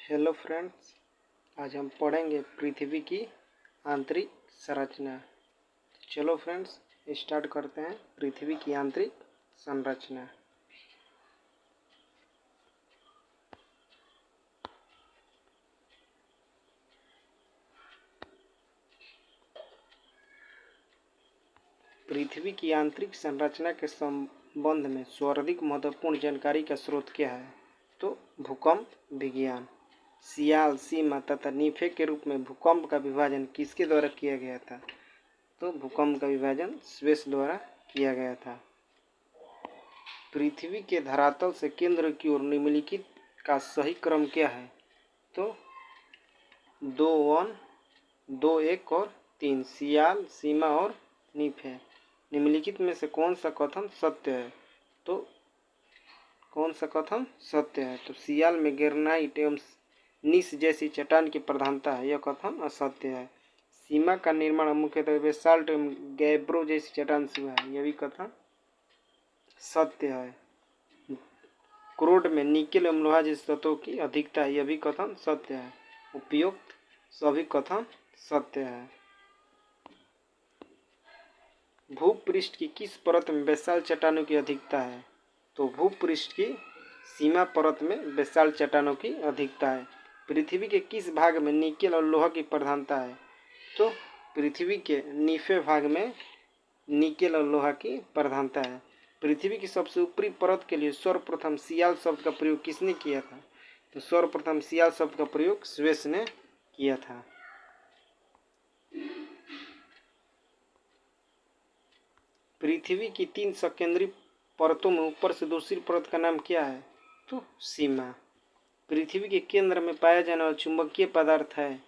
Hello friends, आज हम पढ़ेंगे पृथ्वी की आंतरिक संरचना। चलो फ्रेंड्स, स्टार्ट करते हैं पृथ्वी की आंतरिक संरचना। पृथ्वी की आंतरिक संरचना के संबंध में सर्वाधिक महत्वपूर्ण जानकारी का स्रोत क्या है? तो भूकंप विज्ञान। सियाल, सीमा तथा नीफे के रूप में भूकंप का विभाजन किसके द्वारा किया गया था? तो भूकंप का विभाजन स्वेस द्वारा किया गया था। पृथ्वी के धरातल से केंद्र की ओर निम्नलिखित का सही क्रम क्या है? तो 2, 1, 2, 1 और 3। सियाल, सीमा और नीफे। निम्नलिखित में से कौन सा कथन सत्य है? तो कौन सा कथन सत्य है? तो सियाल में ग्रेनाइट एवं नीस जैसी चट्टान की प्रधानता है, यह कथन असत्य है। सीमा का निर्माण मुख्यतः बेसाल्ट एवं गैब्रो जैसी चट्टान से हुआ है, यह भी कथन सत्य है। क्रोड में निकेल एवं लोहा जैसे तत्वों की अधिकता है, यह भी कथन सत्य है। उपयुक्त सभी कथन सत्य है। भूपृष्ठ की किस परत में बेसाल्ट चट्टानों की अधिकता है? तो भूपृष्ठ की सीमा परत में बेसाल्ट चट्टानों की अधिकता है। पृथ्वी के किस भाग में निकेल और लोहा की प्रधानता है? तो पृथ्वी के नीफे भाग में निकेल और लोहा की प्रधानता है। पृथ्वी की सबसे ऊपरी परत के लिए सर्वप्रथम सियाल शब्द का प्रयोग किसने किया था? तो सर्वप्रथम सियाल शब्द का प्रयोग स्वेस ने किया था। पृथ्वी की 3 सकेंद्री परतों में ऊपर से दूसरी परत का नाम क्या है? तो सीमा। पृथ्वी के केंद्र में पाया जाने वाला चुंबकीय पदार्थ है?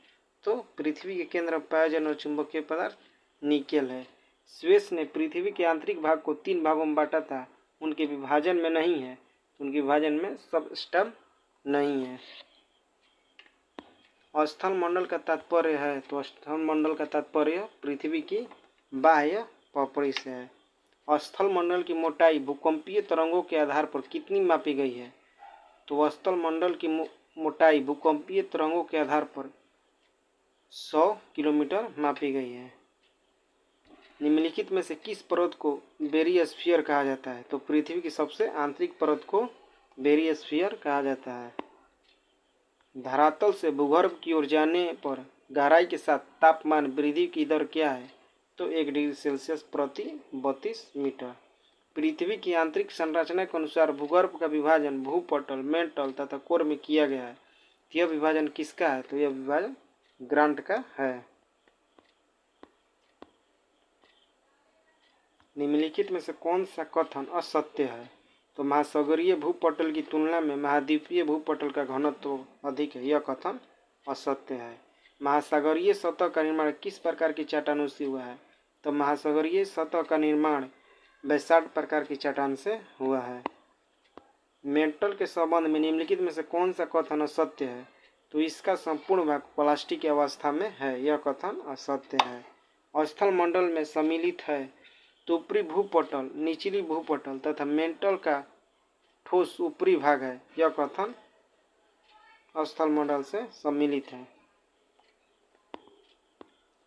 तो पृथ्वी के केंद्र में पाया जाने वाला चुंबकीय पदार्थ निकेल है। स्वेस ने पृथ्वी के आंतरिक भाग को 3 भागों में बांटा था, उनके विभाजन में नहीं है, उनके विभाजन में सबस्टम नहीं है। स्थल मंडल का तात्पर्य है? तो स्थल मंडल का तात्पर्य पृथ्वी की बाह्य पपड़ी से है। स्थल मंडल की मोटाई भूकंपीय तरंगों के आधार पर कितनी मापी गई है? तो स्थल मंडल की मोटाई भूकंपीय तरंगों के आधार पर 100 किलोमीटर मापी गई है। निम्नलिखित में से किस परत को बेरियोस्फीयर कहा जाता है? तो पृथ्वी की सबसे आंतरिक परत को बेरियोस्फीयर कहा जाता है। धरातल से भूगर्भ की ओर जाने पर गहराई के साथ तापमान वृद्धि की दर क्या है? तो 1 डिग्री सेल्सियस प्रति 32 मीटर। पृथ्वी की आंतरिक संरचना के अनुसार भूगर्भ का विभाजन भूपटल, मेंटल तथा कोर में किया गया है। यह विभाजन किसका है? तो यह विभाजन ग्रांट का है। निम्नलिखित में से कौन सा कथन असत्य है? तो महासागरीय भूपटल की तुलना में महाद्वीपीय भूपटल का घनत्व अधिक है, यह कथन असत्य है। महासागरीय सतह का निर्माण किस प्रकार की चट्टानों से हुआ है? तो महासागरीय सतह का निर्माण बेसाल्ट प्रकार की चट्टान से हुआ है। मेटल के संबंध में निम्नलिखित में से कौन सा कथन असत्य है? तो इसका संपूर्ण भाग प्लास्टिक की अवस्था में है, यह कथन असत्य है। स्थल मंडल में सम्मिलित है तो ऊपरी भूपटल, निचली भूपटल तथा मेंटल का ठोस ऊपरी भाग है, यह कथन स्थल मंडल से सम्मिलित है।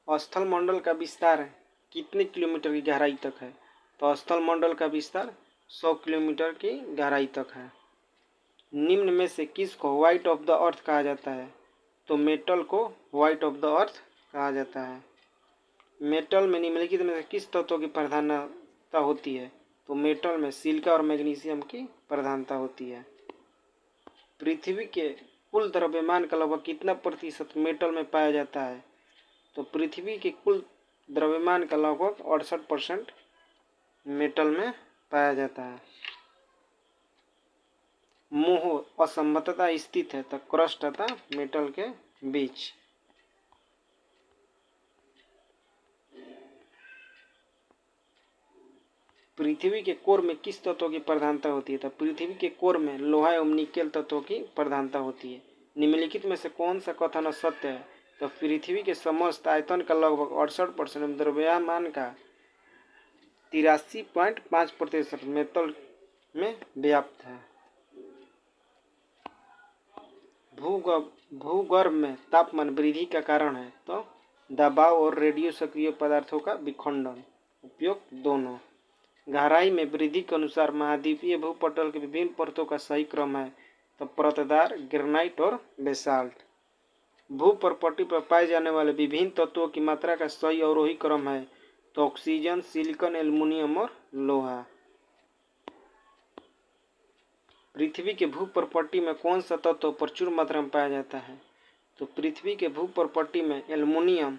स्थल मंडल का विस्तार कितने किलोमीटर की गहराई तक है? तो स्थल मंडल का विस्तार 100 किलोमीटर की गहराई तक है। निम्न में से किसको व्हाइट ऑफ द अर्थ कहा जाता है? तो मेटल को व्हाइट ऑफ द अर्थ कहा जाता है। मेटल में निम्नलिखित में से किस तत्वों की प्रधानता होती है? तो मेटल में सिलिका और मैग्नीशियम की प्रधानता होती है। पृथ्वी के कुल द्रव्यमान का लगभग कितना प्रतिशत मेटल में पाया जाता है? तो पृथ्वी के कुल द्रव्यमान का लगभग 68% मेटल में पाया जाता है। मोह असमतता स्थित है तो क्रस्ट तथा मेटल के बीच। पृथ्वी के कोर में किस तत्वों की प्रधानता होती है? तो पृथ्वी के कोर में लोहा एवं निकेल तत्वों की प्रधानता होती है। निम्नलिखित में से कौन सा कथन असत्य है? तो पृथ्वी के समस्त आयतन का लगभग 68% द्रव्यमान का 83.5% मेटल में व्याप्त है। भूगर्भ में तापमान वृद्धि का कारण है। तो दबाव और रेडियो सक्रिय पदार्थों का विखंडन। उपयोग दोनों। गहराई में वृद्धि के अनुसार महाद्वीपीय भूपटल के विभिन्न परतों का सही क्रम है। तो परतदार, ग्रेनाइट और बेसाल्ट। भूपटल पर पाए जाने वाले विभिन्न तत्वों की मात्रा का सही अवरोही क्रम है। तो ऑक्सीजन, सिलिकॉन, एल्युमिनियम और लोहा। पृथ्वी के भूपटल में कौन सा तत्व प्रचुर मात्रा में पाया जाता है? तो पृथ्वी के भूपटल में एल्युमिनियम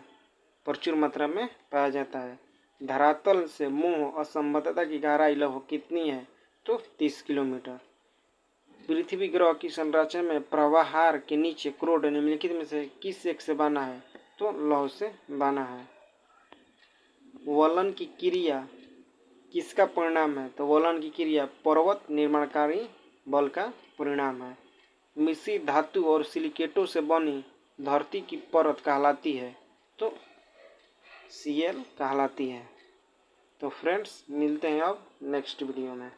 प्रचुर मात्रा में पाया जाता है। धरातल से मुंह असंबद्धता की गहराई लगभग कितनी है? तो 30 किलोमीटर। पृथ्वी ग्रह की संरचना में प्रवाहार के नीचे क्रोड निम्नलिखित में से किस एक से बना है? तो लौह से बना है। वलन की क्रिया किसका परिणाम है? तो वलन की क्रिया पर्वत निर्माणकारी बल का परिणाम है। मिश्रित धातु और सिलिकेटों से बनी धरती की परत कहलाती है? तो Cl कहलाती है। तो फ्रेंड्स, मिलते हैं अब नेक्स्ट वीडियो में।